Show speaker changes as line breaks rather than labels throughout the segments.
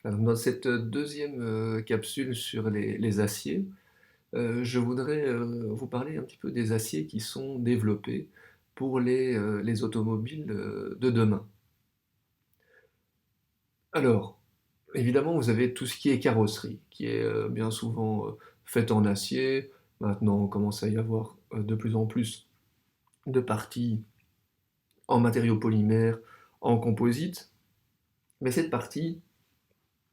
Alors, dans cette deuxième capsule sur les aciers, je voudrais vous parler un petit peu des aciers qui sont développés pour les automobiles de demain. Alors, évidemment, vous avez tout ce qui est carrosserie, qui est bien souvent faite en acier. Maintenant, on commence à y avoir de plus en plus de parties en matériaux polymères, en composite. Mais cette partie,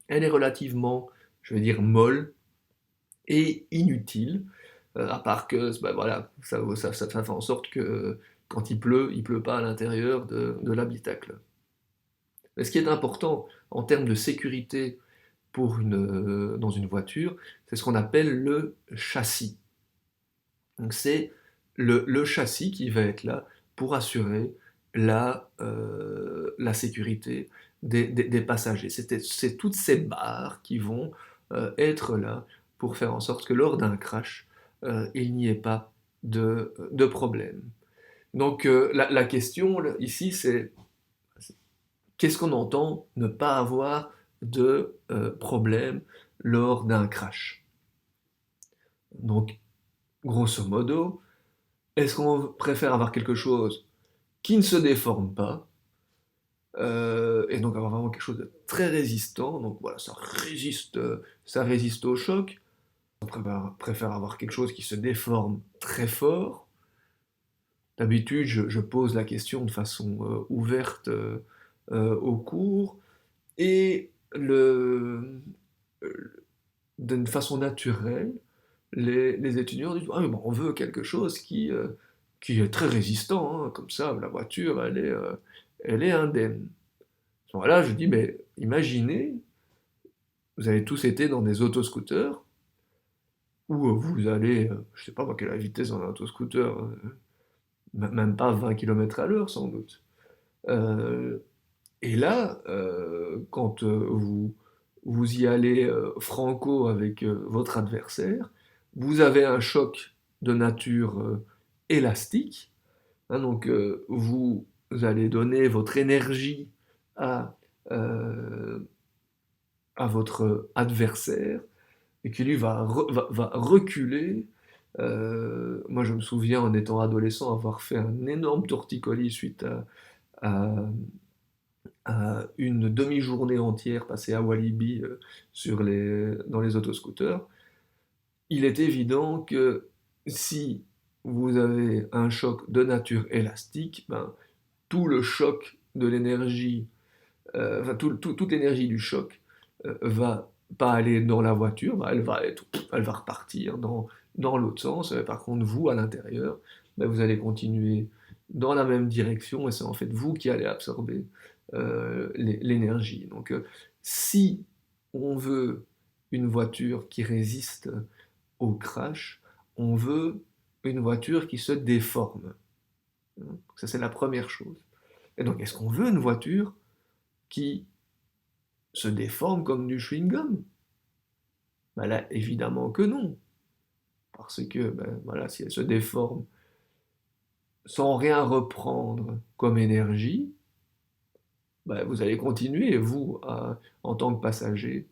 elle est relativement, je vais dire, molle et inutile. À part que, bah, voilà, ça fait en sorte que quand il pleut pas à l'intérieur de l'habitacle. Mais ce qui est important en termes de sécurité dans une voiture, c'est ce qu'on appelle le châssis. Donc c'est le châssis qui va être là pour assurer la sécurité des passagers. C'est toutes ces barres qui vont être là pour faire en sorte que lors d'un crash, il n'y ait pas de problème. Donc la question ici, c'est qu'est-ce qu'on entend ne pas avoir de problème lors d'un crash? Donc, grosso modo, est-ce qu'on préfère avoir quelque chose qui ne se déforme pas, et donc avoir vraiment quelque chose de très résistant, donc voilà, ça résiste au choc. Préfère avoir quelque chose qui se déforme très fort. D'habitude, je pose la question de façon ouverte au cours, et d'une façon naturelle, les étudiants disent: «Ah oui, bah, on veut quelque chose qui est très résistant, hein, comme ça la voiture elle est indemne». À ce moment-là, je dis: «Mais imaginez, vous avez tous été dans des autoscooters où, vous allez, je sais pas moi quelle est la vitesse dans un autoscooter, même pas 20 km/h sans doute. Heu et là, quand, vous y allez, franco avec, votre adversaire, vous avez un choc de nature, élastique, hein, donc vous allez donner votre énergie à, heu, à votre adversaire et qui lui va reculer. Moi je me souviens en étant adolescent avoir fait un énorme torticolis suite à une demi-journée entière passée à Walibi, dans les autoscooters. Il est évident que si vous avez un choc de nature élastique, ben, tout le choc de l'énergie, enfin toute l'énergie du choc, va pas aller dans la voiture, bah, elle va repartir dans l'autre sens. Par contre vous, à l'intérieur, bah, vous allez continuer dans la même direction et c'est en fait vous qui allez absorber, l'énergie. Donc, si on veut une voiture qui résiste au crash, on veut une voiture qui se déforme, hein. Ça, c'est la première chose. Et donc, est-ce qu'on veut une voiture qui se déforme comme du chewing-gum? Bah là, évidemment que non, parce que, ben, voilà, si elle se déforme sans rien reprendre comme énergie, bah, vous allez continuer, vous, en tant que passager,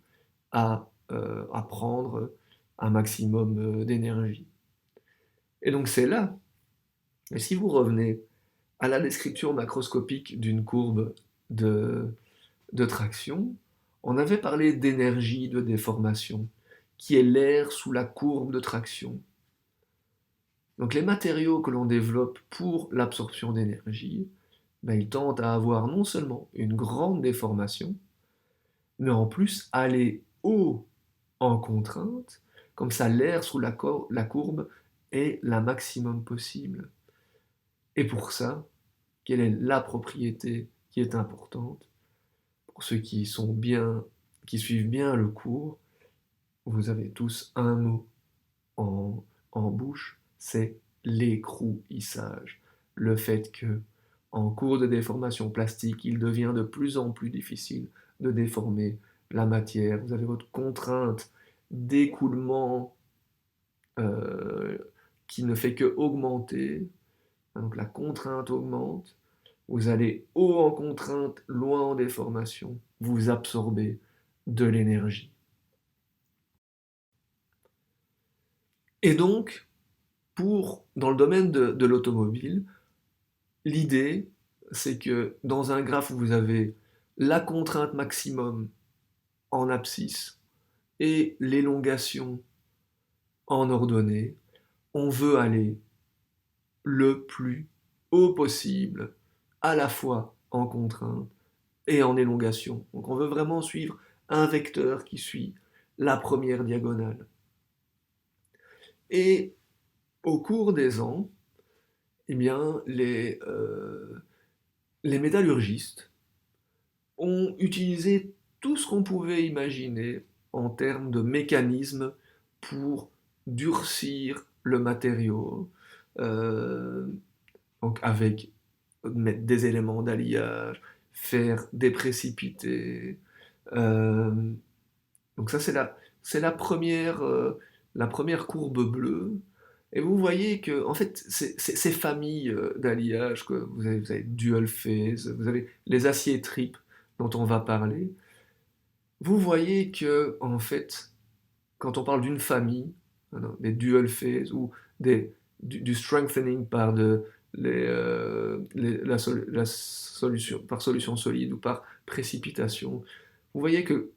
à prendre un maximum, d'énergie. Et donc c'est là, et si vous revenez à la description macroscopique d'une courbe de traction, on avait parlé d'énergie de déformation, qui est l'air sous la courbe de traction. Donc les matériaux que l'on développe pour l'absorption d'énergie, ben, ils tendent à avoir non seulement une grande déformation, mais en plus aller haut en contrainte, comme ça l'air sous la courbe est la maximum possible. Et pour ça, quelle est la propriété qui est importante? Pour ceux qui suivent bien le cours, vous avez tous un mot en bouche, c'est l'écrouissage. Le fait que, en cours de déformation plastique, il devient de plus en plus difficile de déformer la matière. Vous avez votre contrainte d'écoulement, heu, qui ne fait qu'augmenter, donc la contrainte augmente. Vous allez haut en contrainte, loin en déformation, vous absorbez de l'énergie. Et donc, dans le domaine de l'automobile, l'idée, c'est que dans un graphe où vous avez la contrainte maximum en abscisse et l'élongation en ordonnée, on veut aller le plus haut possible, à la fois en contrainte et en élongation. Donc on veut vraiment suivre un vecteur qui suit la première diagonale. Et au cours des ans, eh bien, les métallurgistes ont utilisé tout ce qu'on pouvait imaginer en termes de mécanismes pour durcir le matériau, euh, donc avec mettre des éléments d'alliage, faire des précipités. Euh, donc ça c'est la première courbe bleue. Et vous voyez que en fait ces familles d'alliage que vous avez dual phase, vous avez les aciers triples dont on va parler. Vous voyez que en fait quand on parle d'une famille, des dual phase ou du strengthening par la solution, par solution solide ou par précipitation, vous voyez que,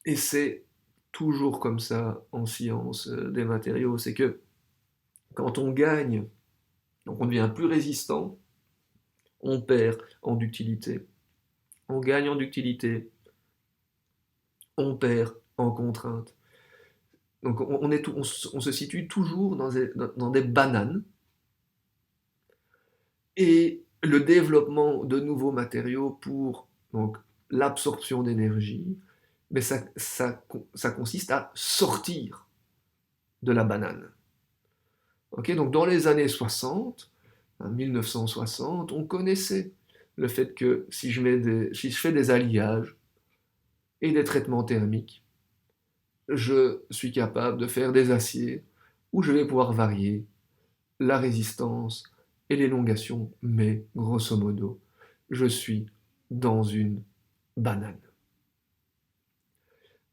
et c'est toujours comme ça en science des matériaux, c'est que quand on gagne, donc on devient plus résistant, on perd en ductilité. On gagne en ductilité, on perd en contrainte. Donc on se situe toujours dans des bananes. Et le développement de nouveaux matériaux pour donc, l'absorption d'énergie, mais ça consiste à sortir de la banane. Okay, donc dans les années 60, 1960, on connaissait le fait que si je fais des alliages et des traitements thermiques, je suis capable de faire des aciers où je vais pouvoir varier la résistance et l'élongation, mais grosso modo, je suis dans une banane.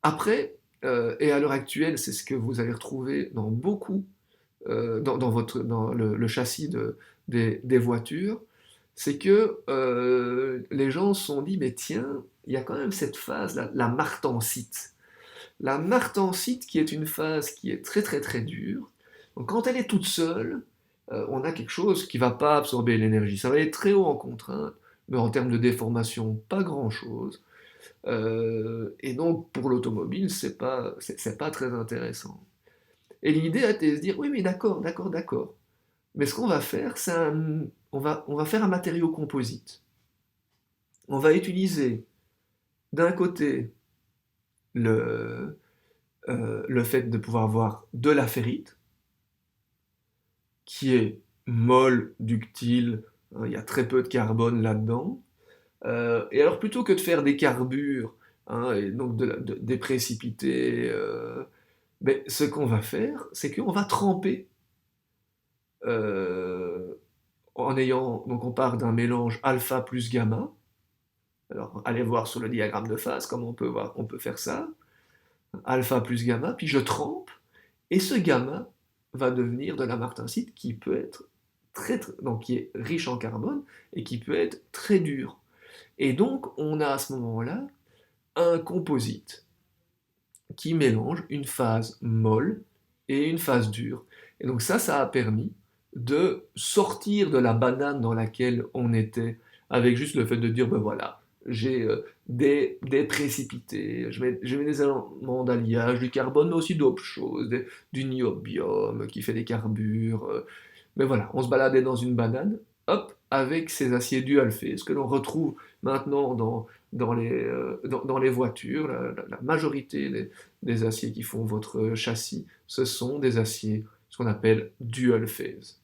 Après, et à l'heure actuelle, c'est ce que vous allez retrouver dans beaucoup, dans le châssis des voitures, c'est que les gens se sont dit, mais tiens, il y a quand même cette phase, la martensite. La martensite qui est une phase qui est très très très dure. Donc quand elle est toute seule, on a quelque chose qui ne va pas absorber l'énergie. Ça va être très haut en contrainte, mais en termes de déformation, pas grand-chose. Et donc pour l'automobile, c'est pas très intéressant. Et l'idée a été de se dire, oui mais d'accord, d'accord, d'accord. Mais ce qu'on va faire, on va faire un matériau composite. On va utiliser d'un côté le, le fait de pouvoir avoir de la ferrite, qui est molle, ductile, hein, il y a très peu de carbone là-dedans. Et alors plutôt que de faire des carbures, hein, et donc des précipités, mais ce qu'on va faire, c'est qu'on va tremper euh, donc on part d'un mélange alpha plus gamma. Alors allez voir sur le diagramme de phase comment on peut faire ça. Alpha plus gamma, puis je trempe, et ce gamma va devenir de la martensite qui peut être donc qui est riche en carbone et qui peut être très dur. Et donc on a à ce moment-là un composite qui mélange une phase molle et une phase dure. Et donc ça a permis de sortir de la banane dans laquelle on était, avec juste le fait de dire, ben voilà, j'ai des précipités, je mets des éléments d'alliage, du carbone, mais aussi d'autres choses, du niobium qui fait des carbures. Mais voilà, on se baladait dans une banane, hop, avec ces aciers dual-phase que l'on retrouve maintenant dans les voitures. La majorité des aciers qui font votre châssis, ce sont des aciers, ce qu'on appelle dual-phase.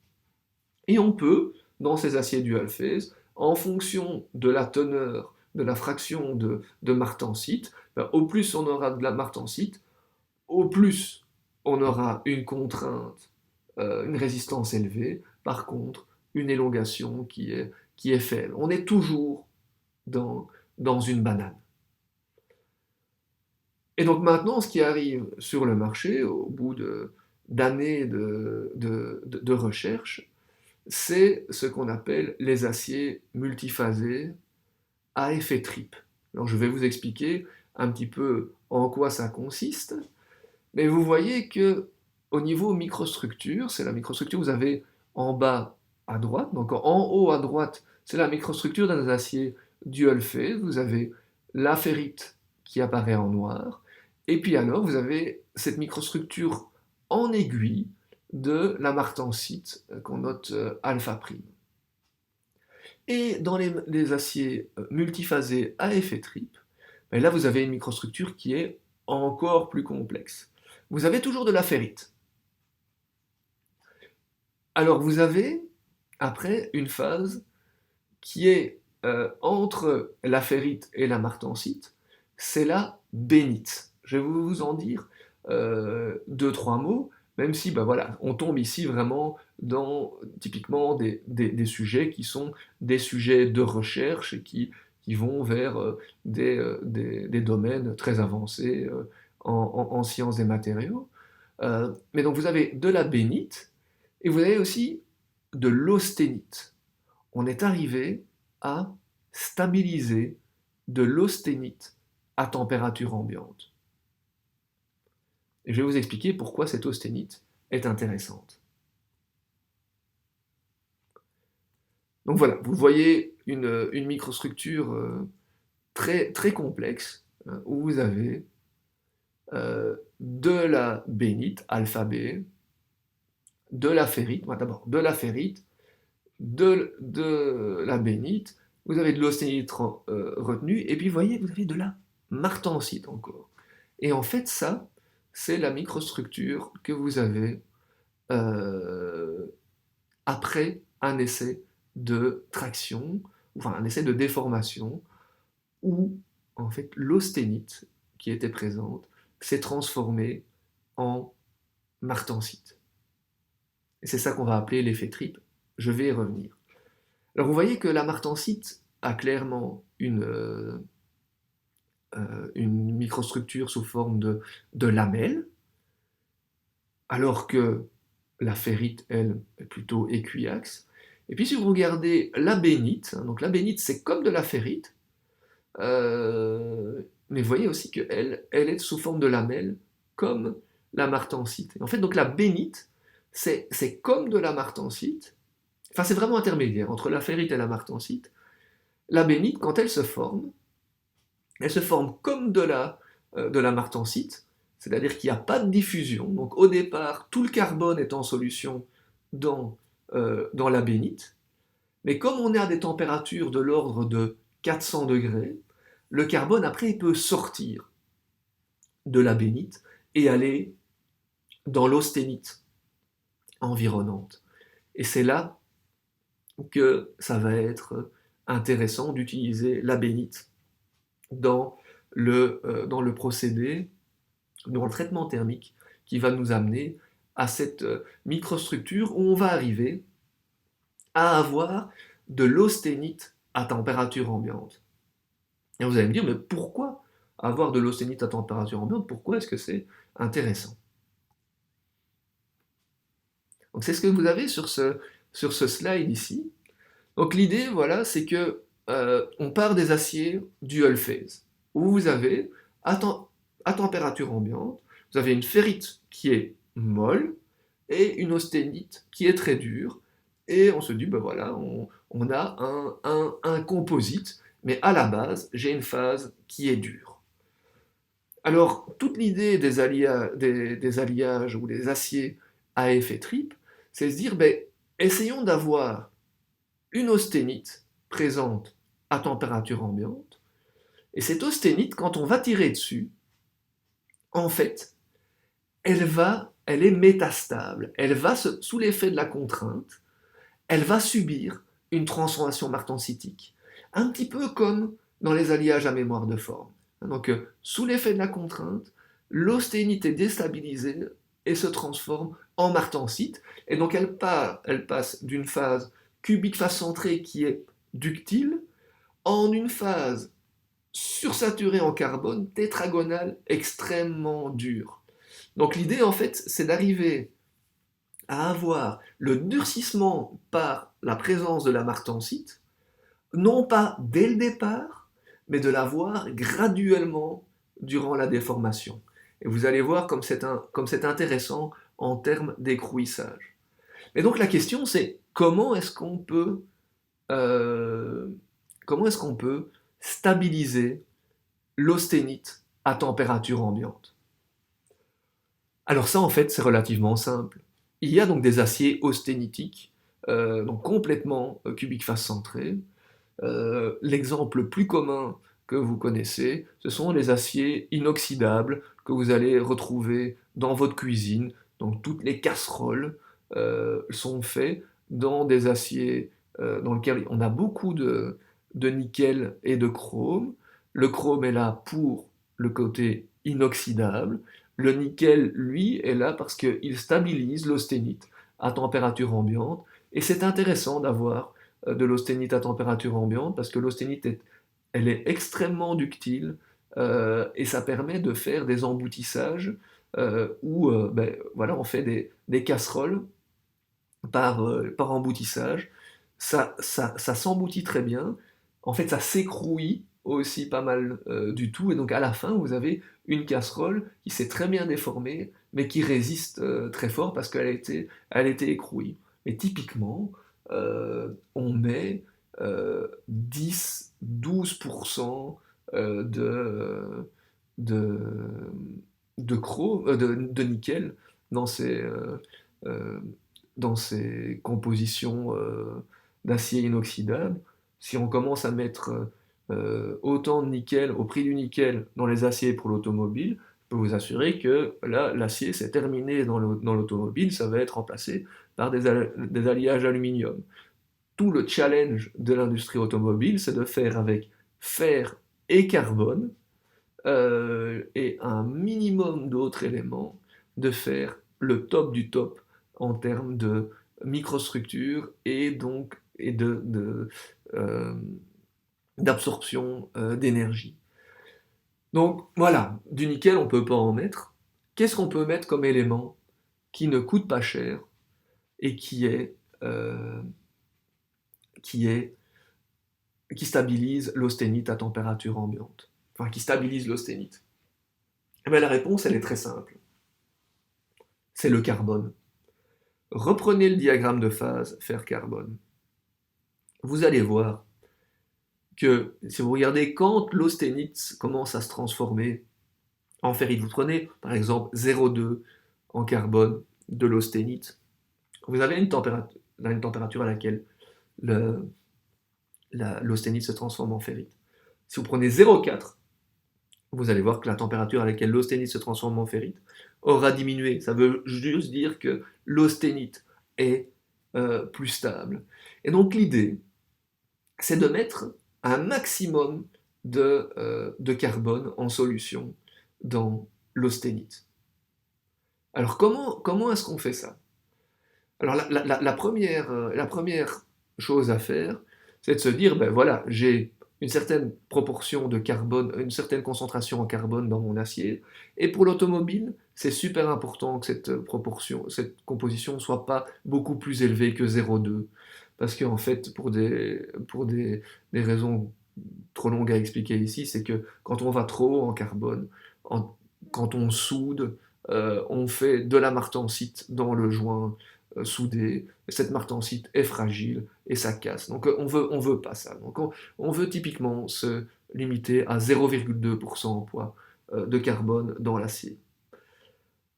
Et on peut, dans ces aciers dual-phase, en fonction de la teneur, de la fraction de martensite, ben, au plus on aura de la martensite, au plus on aura une contrainte, une résistance élevée, par contre, une élongation qui est faible. On est toujours dans une banane. Et donc maintenant, ce qui arrive sur le marché, au bout d'années de recherche, c'est ce qu'on appelle les aciers multiphasés à effet triple. Alors je vais vous expliquer un petit peu en quoi ça consiste, mais vous voyez que au niveau microstructure, c'est la microstructure que vous avez en bas à droite, donc en haut à droite, c'est la microstructure d'un acier dual phase, vous avez la ferrite qui apparaît en noir, et puis alors vous avez cette microstructure en aiguille de la martensite qu'on note alpha prime. Et dans les aciers multiphasés à effet triple, ben là vous avez une microstructure qui est encore plus complexe. Vous avez toujours de la ferrite. Alors vous avez après une phase qui est entre la ferrite et la martensite, c'est la bénite. Je vais vous en dire deux, trois mots, même si ben voilà, on tombe ici vraiment dans typiquement des sujets qui sont des sujets de recherche et qui vont vers des domaines très avancés en sciences des matériaux. Mais donc vous avez de la bénite et vous avez aussi de l'austénite. On est arrivé à stabiliser de l'austénite à température ambiante. Et je vais vous expliquer pourquoi cette austénite est intéressante. Donc voilà, vous voyez une microstructure très, très complexe où vous avez de la bénite, alpha B, de la ferrite, d'abord de la ferrite, de la bénite, vous avez de l'austénite retenue, et puis vous voyez, vous avez de la martensite encore. Et en fait, ça, c'est la microstructure que vous avez euh, après un essai de traction, enfin un essai de déformation, où en fait l'austénite qui était présente s'est transformée en martensite. Et c'est ça qu'on va appeler l'effet triple. Je vais y revenir. Alors vous voyez que la martensite a clairement une microstructure sous forme de lamelles, alors que la ferrite, elle, est plutôt équiaxe. Et puis si vous regardez la bénite, donc la bénite c'est comme de la ferrite, mais vous voyez aussi qu'elle elle est sous forme de lamelles, comme la martensite. En fait, donc la bénite, c'est comme de la martensite, enfin c'est vraiment intermédiaire entre la ferrite et la martensite. La bénite, quand elle se forme comme de la martensite, c'est-à-dire qu'il n'y a pas de diffusion. Donc au départ, tout le carbone est en solution dans la bénite, mais comme on est à des températures de l'ordre de 400 degrés, le carbone après il peut sortir de la bénite et aller dans l'austénite environnante. Et c'est là que ça va être intéressant d'utiliser la bénite dans le procédé, dans le traitement thermique qui va nous amener à cette microstructure où on va arriver à avoir de l'austénite à température ambiante. Et vous allez me dire, mais pourquoi avoir de l'austénite à température ambiante? Pourquoi est-ce que c'est intéressant? Donc c'est ce que vous avez sur ce slide ici. Donc l'idée, voilà, c'est que on part des aciers dual phase, où vous avez, à température ambiante, vous avez une ferrite qui est molle et une austénite qui est très dure, et on se dit, ben voilà, on a un composite, mais à la base, j'ai une phase qui est dure. Alors, toute l'idée des alliages ou des aciers à effet triple, c'est se dire, ben, essayons d'avoir une austénite présente à température ambiante, et cette austénite, quand on va tirer dessus, en fait, elle est métastable, elle va, sous l'effet de la contrainte, elle va subir une transformation martensitique, un petit peu comme dans les alliages à mémoire de forme. Donc, sous l'effet de la contrainte, l'austénite est déstabilisée et se transforme en martensite, et donc elle passe d'une phase cubique phase centrée qui est ductile en une phase sursaturé en carbone, tétragonal, extrêmement dur. Donc l'idée, en fait, c'est d'arriver à avoir le durcissement par la présence de la martensite, non pas dès le départ, mais de l'avoir graduellement durant la déformation. Et vous allez voir comme c'est intéressant en termes d'écrouissage. Et donc la question c'est euh, comment est-ce qu'on peut stabiliser l'austénite à température ambiante? Alors ça, en fait, c'est relativement simple. Il y a donc des aciers austénitiques, donc complètement cubiques face centrée. L'exemple le plus commun que vous connaissez, ce sont les aciers inoxydables que vous allez retrouver dans votre cuisine. Donc toutes les casseroles sont faites dans des aciers dans lesquels on a beaucoup de nickel et de chrome. Le chrome est là pour le côté inoxydable. Le nickel, lui, est là parce qu'il stabilise l'austénite à température ambiante. Et c'est intéressant d'avoir de l'austénite à température ambiante parce que l'austénite elle est extrêmement ductile et ça permet de faire des emboutissages où ben, voilà, on fait des casseroles par emboutissage. Ça s'emboutit très bien. En fait, ça s'écrouille aussi pas mal du tout. Et donc, à la fin, vous avez une casserole qui s'est très bien déformée, mais qui résiste très fort parce elle a été écrouée. Mais typiquement, on met 10-12% de, de nickel dans euh, dans ces compositions d'acier inoxydable. Si on commence à mettre autant de nickel au prix du nickel dans les aciers pour l'automobile, je peux vous assurer que là, l'acier c'est terminé dans l'automobile, ça va être remplacé par des alliages aluminium. Tout le challenge de l'industrie automobile, c'est de faire avec fer et carbone et un minimum d'autres éléments, de faire le top du top en termes de microstructure et donc euh, d'absorption d'énergie. Donc voilà, du nickel on ne peut pas en mettre. Qu'est-ce qu'on peut mettre comme élément qui ne coûte pas cher et euh, qui est qui stabilise l'austénite à température ambiante? Enfin, qui stabilise l'austénite. Eh bien, la réponse, elle est très simple. C'est le carbone. Reprenez le diagramme de phase fer-carbone. Vous allez voir que si vous regardez quand l'austénite commence à se transformer en ferrite, vous prenez par exemple 0,2 en carbone de l'austénite, vous avez une température à laquelle l'austénite se transforme en ferrite. Si vous prenez 0,4, vous allez voir que la température à laquelle l'austénite se transforme en ferrite aura diminué. Ça veut juste dire que l'austénite est plus stable. Et donc l'idée, c'est de mettre un maximum de carbone en solution dans l'austénite. Alors comment est-ce qu'on fait ça? Alors la première chose à faire, c'est de se dire, ben voilà, j'ai une certaine proportion de carbone, une certaine concentration en carbone dans mon acier, et pour l'automobile, c'est super important que cette proportion, cette composition ne soit pas beaucoup plus élevée que 0,2, parce qu'en fait, des raisons trop longues à expliquer ici, c'est que quand on va trop haut en carbone, quand on soude, on fait de la martensite dans le joint soudé, cette martensite est fragile et ça casse. Donc on veut pas ça. Donc on veut typiquement se limiter à 0,2% en poids de carbone dans l'acier.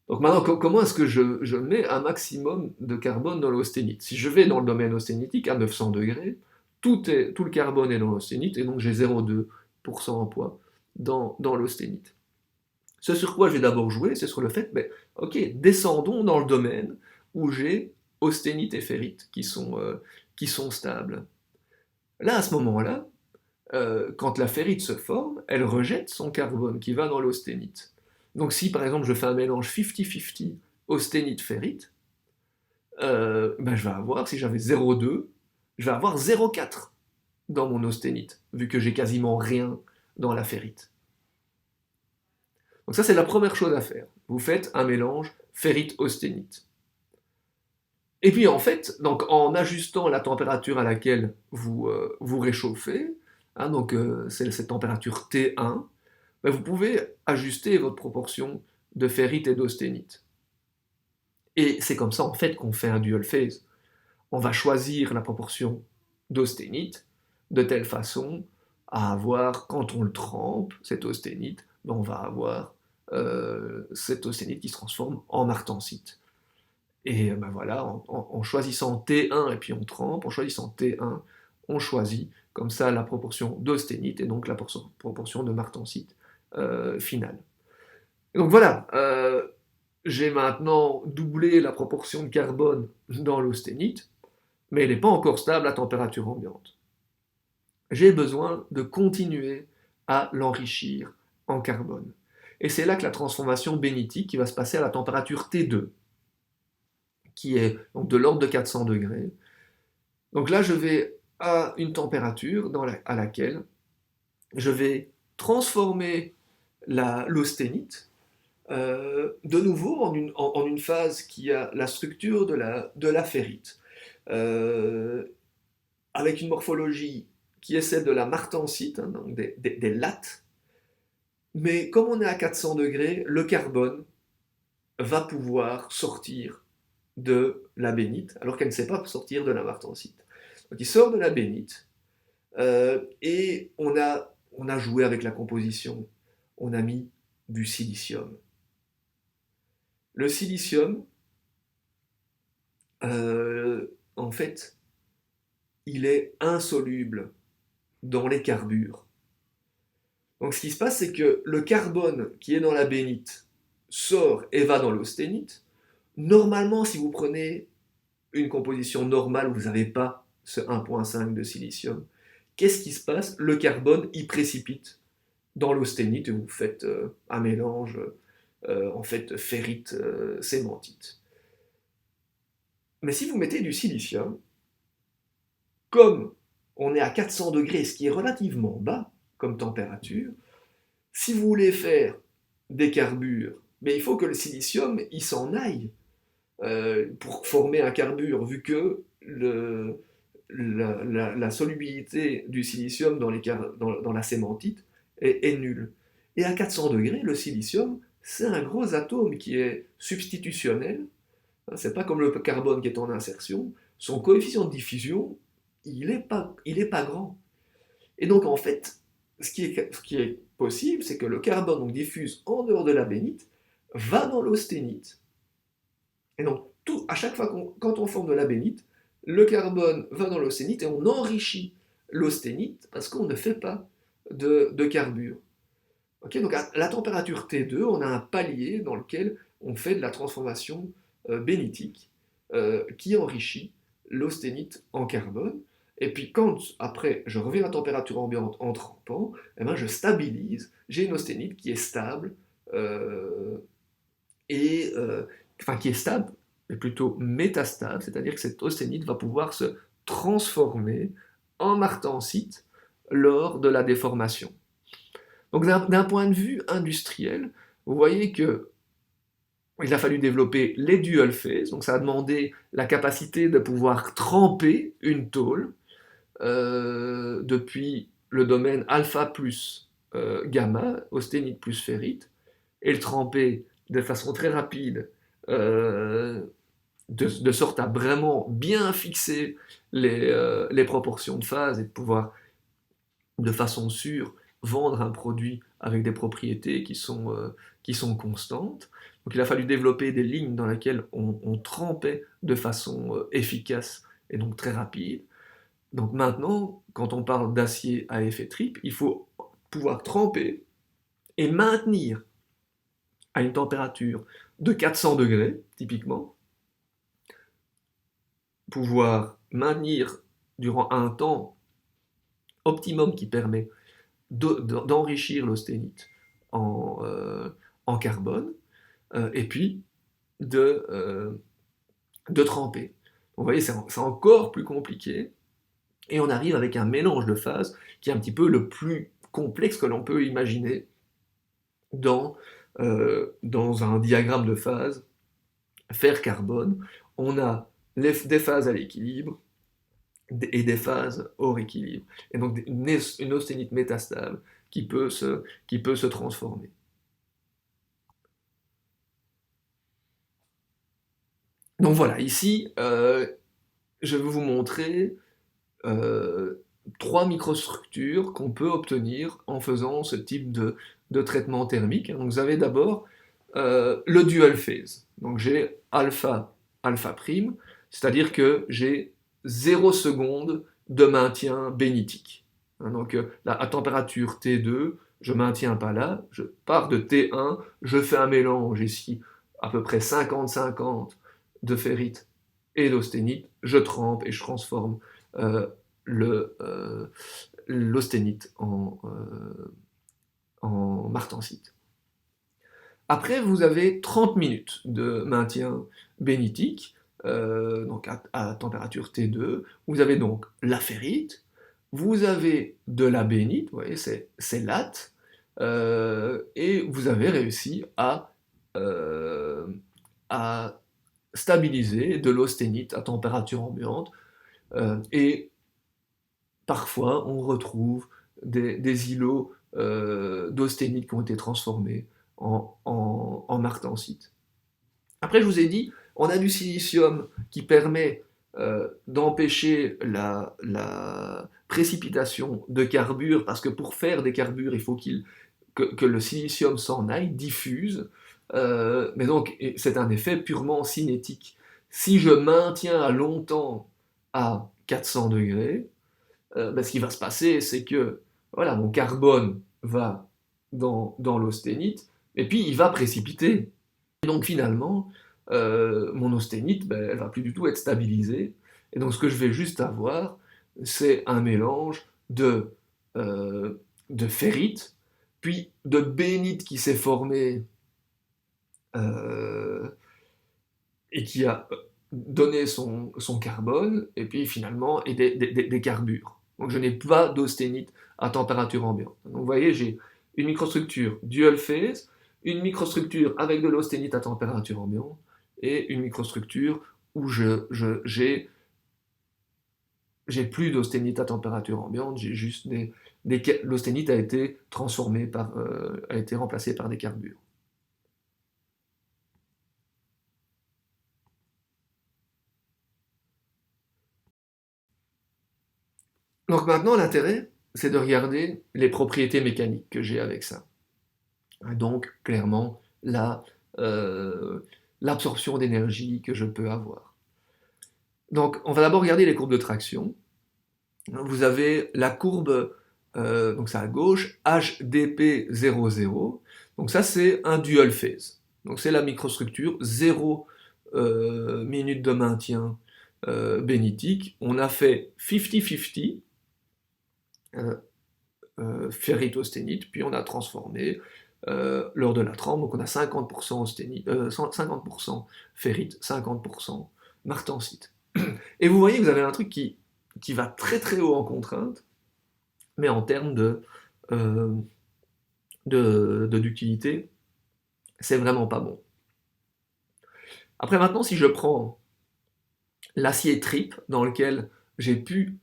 Donc maintenant, comment est-ce que je mets un maximum de carbone dans l'austénite? Si je vais dans le domaine austénitique à 900 degrés, tout le carbone est dans l'austénite et donc j'ai 0,2% en poids dans l'austénite. Ce sur quoi je vais d'abord jouer, c'est sur le fait, mais, ok, descendons dans le domaine où j'ai austénite et ferrite qui sont stables. Là, à ce moment-là, quand la ferrite se forme, elle rejette son carbone qui va dans l'austénite. Donc si par exemple je fais un mélange 50-50 austénite-ferrite, ben, je vais avoir, si j'avais 0,2, je vais avoir 0,4 dans mon austénite, vu que j'ai quasiment rien dans la ferrite. Donc ça, c'est la première chose à faire. Vous faites un mélange ferrite-austénite. Et puis en fait, donc, en ajustant la température à laquelle vous réchauffez, hein, donc c'est cette température T1, ben, vous pouvez ajuster votre proportion de ferrite et d'austénite. Et c'est comme ça en fait qu'on fait un dual phase. On va choisir la proportion d'austénite de telle façon à avoir, quand on le trempe, cette austénite, ben, on va avoir cette austénite qui se transforme en martensite. Et ben voilà, en choisissant T1 et puis on trempe, en choisissant T1, on choisit comme ça la proportion d'austénite et donc la proportion de martensite finale. Et donc voilà, j'ai maintenant doublé la proportion de carbone dans l'austénite, mais elle n'est pas encore stable à température ambiante. J'ai besoin de continuer à l'enrichir en carbone. Et c'est là que la transformation bénitique qui va se passer à la température T2, qui est donc de l'ordre de 400 degrés. Donc là, je vais à une température à laquelle je vais transformer l'austénite de nouveau en une phase qui a la structure de la ferrite, avec une morphologie qui est celle de la martensite, hein, donc des lattes. Mais comme on est à 400 degrés, le carbone va pouvoir sortir de la bénite, alors qu'elle ne sait pas sortir de la martensite. Donc il sort de la bénite, et on a joué avec la composition, on a mis du silicium. Le silicium, en fait, il est insoluble dans les carbures. Donc ce qui se passe, c'est que le carbone qui est dans la bénite sort et va dans l'austénite. Normalement, si vous prenez une composition normale, vous n'avez pas ce 1,5 de silicium. Qu'est-ce qui se passe? Le carbone, il précipite dans l'austénite et vous faites un mélange en fait ferrite-sémentite. Mais si vous mettez du silicium, comme on est à 400 degrés, ce qui est relativement bas comme température, si vous voulez faire des carbures, mais il faut que le silicium il s'en aille pour former un carbure, vu que la solubilité du silicium dans la sémentite est nulle. Et à 400 degrés, le silicium, c'est un gros atome qui est substitutionnel. C'est pas comme le carbone qui est en insertion. Son coefficient de diffusion, il est pas grand. Et donc en fait, ce qui est possible, c'est que le carbone donc, diffuse en dehors de la bénite, va dans l'austénite. Et donc à chaque fois quand on forme de la bénite, le carbone va dans l'austénite et on enrichit l'austénite parce qu'on ne fait pas de carbure. Okay, donc à la température T2, on a un palier dans lequel on fait de la transformation bénitique qui enrichit l'austénite en carbone. Et puis quand, après, je reviens à la température ambiante en trempant, eh ben, je stabilise, j'ai une austénite qui est stable, enfin qui est stable, mais plutôt métastable, c'est-à-dire que cette austénite va pouvoir se transformer en martensite lors de la déformation. Donc d'un point de vue industriel, vous voyez que il a fallu développer les dual phase, donc ça a demandé la capacité de pouvoir tremper une tôle depuis le domaine alpha plus gamma, austénite plus ferrite, et le tremper de façon très rapide, de sorte à vraiment bien fixer les proportions de phase et de pouvoir, de façon sûre, vendre un produit avec des propriétés qui sont constantes. Donc il a fallu développer des lignes dans lesquelles on trempait de façon efficace et donc très rapide. Donc maintenant, quand on parle d'acier à effet triple, il faut pouvoir tremper et maintenir à une température de 400 degrés, typiquement, pouvoir maintenir durant un temps optimum qui permet d'enrichir l'austénite en carbone, et puis de tremper. Vous voyez, c'est encore plus compliqué, et on arrive avec un mélange de phases qui est un petit peu le plus complexes que l'on peut imaginer dans, dans un diagramme de phase fer-carbone. On a des phases à l'équilibre et des phases hors équilibre. Et donc une austénite métastable qui peut se transformer. Donc voilà, ici, je vais vous montrer trois microstructures qu'on peut obtenir en faisant ce type de traitement thermique. Donc vous avez d'abord le dual phase. Donc j'ai alpha, alpha prime, c'est-à-dire que j'ai 0 seconde de maintien bénitique. Donc là, à température T2, je ne maintiens pas là, je pars de T1, je fais un mélange ici à peu près 50-50 de ferrite et d'austénite, je trempe et je transforme euh, l'austénite en martensite. Après, vous avez 30 minutes de maintien bénitique, donc à température T2. Vous avez donc la ferrite, vous avez de la bénite, vous voyez, c'est latte, et vous avez réussi euh, à stabiliser de l'austénite à température ambiante. Et parfois, on retrouve des îlots d'austénite qui ont été transformés en martensite. Après, je vous ai dit, on a du silicium qui permet d'empêcher la précipitation de carbure, parce que pour faire des carbures, il faut que le silicium s'en aille, diffuse, mais donc c'est un effet purement cinétique. Si je maintiens à longtemps à 400 degrés, ben, ce qui va se passer, c'est que voilà, mon carbone va dans l'austénite, et puis il va précipiter. Et donc finalement, mon austénite, ben, elle va plus du tout être stabilisée. Et donc ce que je vais juste avoir, c'est un mélange de ferrite, puis de bénite qui s'est formé euh, et qui a donné son carbone, et puis finalement et des carbures. Donc je n'ai pas d'austénite à température ambiante. Donc vous voyez, j'ai une microstructure dual phase, une microstructure avec de l'austénite à température ambiante, et une microstructure où j'ai plus d'austénite à température ambiante, j'ai juste l'austénite a été transformée a été remplacée par des carbures. Donc maintenant, l'intérêt, c'est de regarder les propriétés mécaniques que j'ai avec ça. Donc, clairement, euh, l'absorption d'énergie que je peux avoir. Donc, on va d'abord regarder les courbes de traction. Vous avez la courbe, donc c'est à gauche, HDP00. Donc ça, c'est un dual phase. Donc c'est la microstructure, 0 minutes de maintien bénitique. On a fait 50-50, ferrite-austénite, puis on a transformé lors de la trempe, donc on a 50% austénite, 50% ferrite, 50% martensite. Et vous voyez que vous avez un truc qui va très très haut en contrainte, mais en termes d'utilité, c'est vraiment pas bon. Après maintenant, si je prends l'acier tripe dans lequel j'ai pu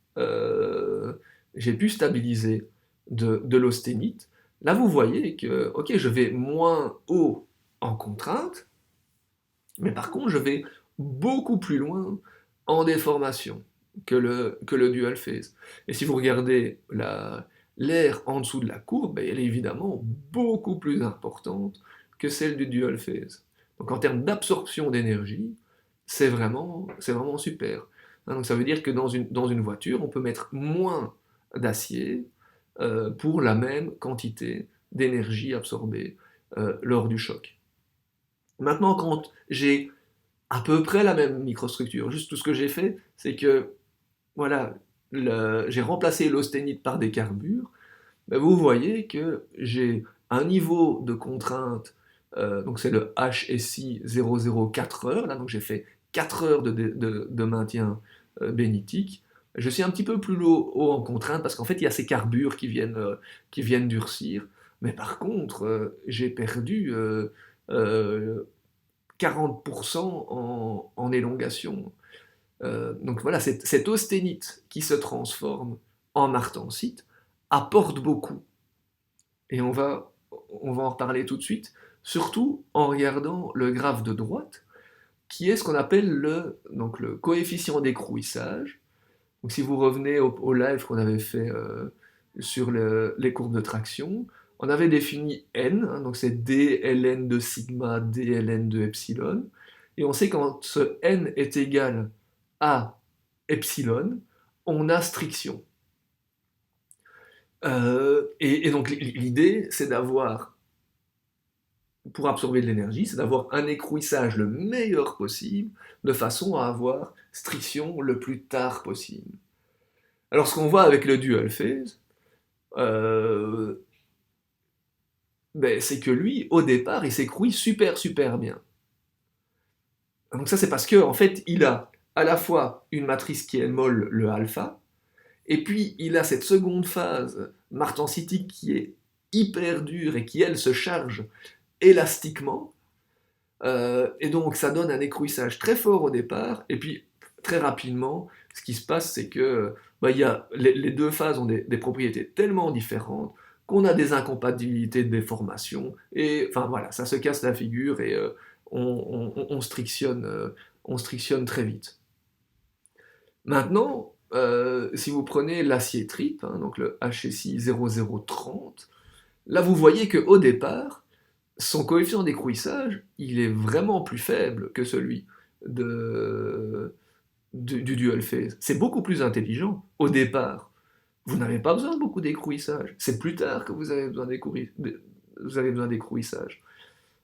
stabiliser de l'austénite, là vous voyez que, ok, je vais moins haut en contrainte, mais par contre je vais beaucoup plus loin en déformation que le dual phase. Et si vous regardez l'air en dessous de la courbe, elle est évidemment beaucoup plus importante que celle du dual phase. Donc en termes d'absorption d'énergie, c'est vraiment super. Donc ça veut dire que dans une voiture, on peut mettre moins d'acier pour la même quantité d'énergie absorbée lors du choc. Maintenant, quand j'ai à peu près la même microstructure, juste tout ce que j'ai fait, c'est que voilà, j'ai remplacé l'austénite par des carbures, ben vous voyez que j'ai un niveau de contrainte, donc c'est le HSI 004 heures, là donc j'ai fait 4 heures de maintien bénitique, Je suis un petit peu plus haut en contrainte parce qu'en fait, il y a ces carbures qui viennent durcir. Mais par contre, j'ai perdu 40% en élongation. Donc voilà, cette austénite qui se transforme en martensite apporte beaucoup. Et on va en reparler tout de suite, surtout en regardant le graphe de droite, qui est ce qu'on appelle donc le coefficient d'écrouissage. Donc si vous revenez au live qu'on avait fait sur les courbes de traction, on avait défini n, hein, donc c'est d ln de sigma, d ln de epsilon, et on sait que quand ce n est égal à epsilon, on a striction. Et donc l'idée, c'est d'avoir, pour absorber de l'énergie, c'est d'avoir un écrouissage le meilleur possible, de façon à avoir striction le plus tard possible. Alors ce qu'on voit avec le dual phase, euh, c'est que lui, au départ, il s'écrouille super bien. Donc ça c'est parce que en fait, il a à la fois une matrice qui est molle, le alpha, et puis il a cette seconde phase martensitique qui est hyper dure et qui elle se charge élastiquement, et donc ça donne un écrouissage très fort au départ, et puis très rapidement, ce qui se passe, c'est que y a, les deux phases ont des propriétés tellement différentes qu'on a des incompatibilités de déformation, et enfin voilà, ça se casse la figure et on strictionne très vite. Maintenant, si vous prenez l'acier trip, hein, donc le HSI 0030, là vous voyez qu'au départ, son coefficient d'écrouissage, il est vraiment plus faible que celui du dual phase. C'est beaucoup plus intelligent au départ. Vous n'avez pas besoin de beaucoup d'écrouissage. C'est plus tard que vous avez besoin d'écrouissage.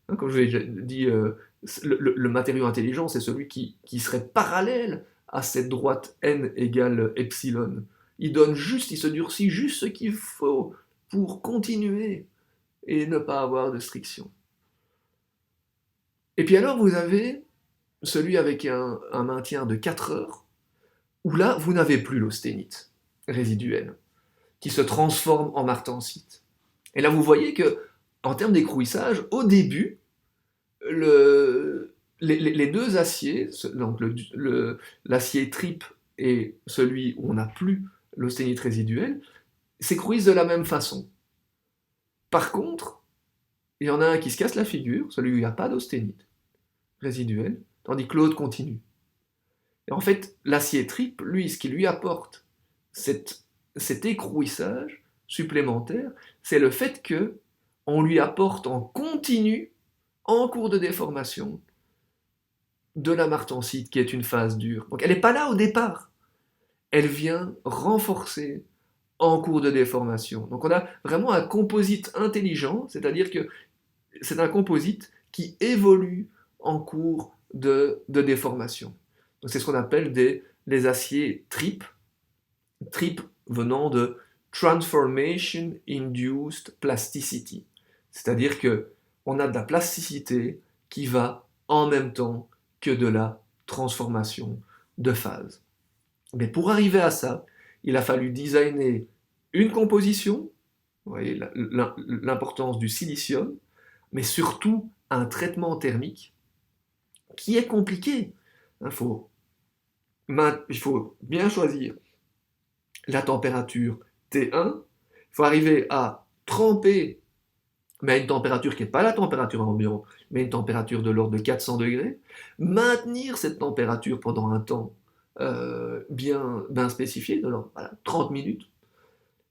Hein, comme je vous ai dit, le matériau intelligent, c'est celui qui serait parallèle à cette droite n égale epsilon. Il se durcit juste ce qu'il faut pour continuer et ne pas avoir de striction. Et puis alors, vous avez celui avec un maintien de 4 heures, où là, vous n'avez plus l'austénite résiduelle, qui se transforme en martensite. Et là, vous voyez que, en termes d'écrouissage, au début, les deux aciers, donc l'acier trip et celui où on n'a plus l'austénite résiduelle, s'écrouissent de la même façon. Par contre, il y en a un qui se casse la figure, celui où il n'y a pas d'austénite résiduelle, tandis que l'autre continue. Et en fait, l'acier trip, lui, ce qui lui apporte cet écrouissage supplémentaire, c'est le fait que on lui apporte en continu, en cours de déformation, de la martensite, qui est une phase dure. Donc elle n'est pas là au départ. Elle vient renforcer en cours de déformation. Donc on a vraiment un composite intelligent, c'est-à-dire que c'est un composite qui évolue en cours de déformation. Donc c'est ce qu'on appelle les aciers trip venant de Transformation Induced Plasticity. C'est-à-dire que on a de la plasticité qui va en même temps que de la transformation de phase. Mais pour arriver à ça, il a fallu designer une composition, vous voyez l'importance du silicium, mais surtout un traitement thermique qui est compliqué. Il faut bien choisir la température T1, il faut arriver à tremper, mais à une température qui n'est pas la température ambiante, mais une température de l'ordre de 400 degrés, maintenir cette température pendant un temps bien spécifié, de l'ordre 30 minutes,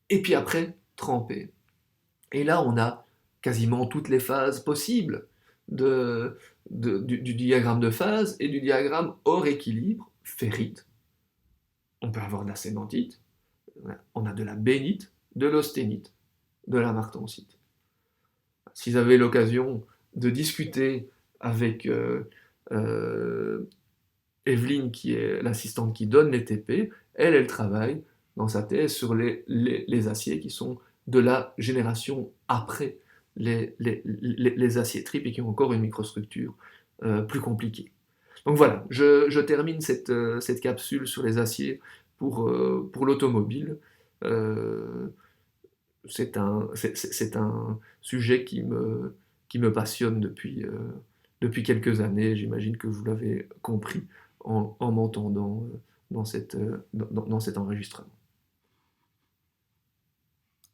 et puis après tremper. Et là, on a quasiment toutes les phases possibles du diagramme de phase et du diagramme hors équilibre, ferrite. On peut avoir de la cémentite, on a de la bénite, de l'austénite, de la martensite. Si vous avez l'occasion de discuter avec Evelyne, qui est l'assistante qui donne les TP, elle travaille dans sa thèse sur les aciers qui sont de la génération après les aciers trip et qui ont encore une microstructure plus compliquée. Donc voilà, je termine cette capsule sur les aciers pour l'automobile. Euh, c'est un sujet qui me passionne depuis quelques années. J'imagine que vous l'avez compris en m'entendant dans cet enregistrement.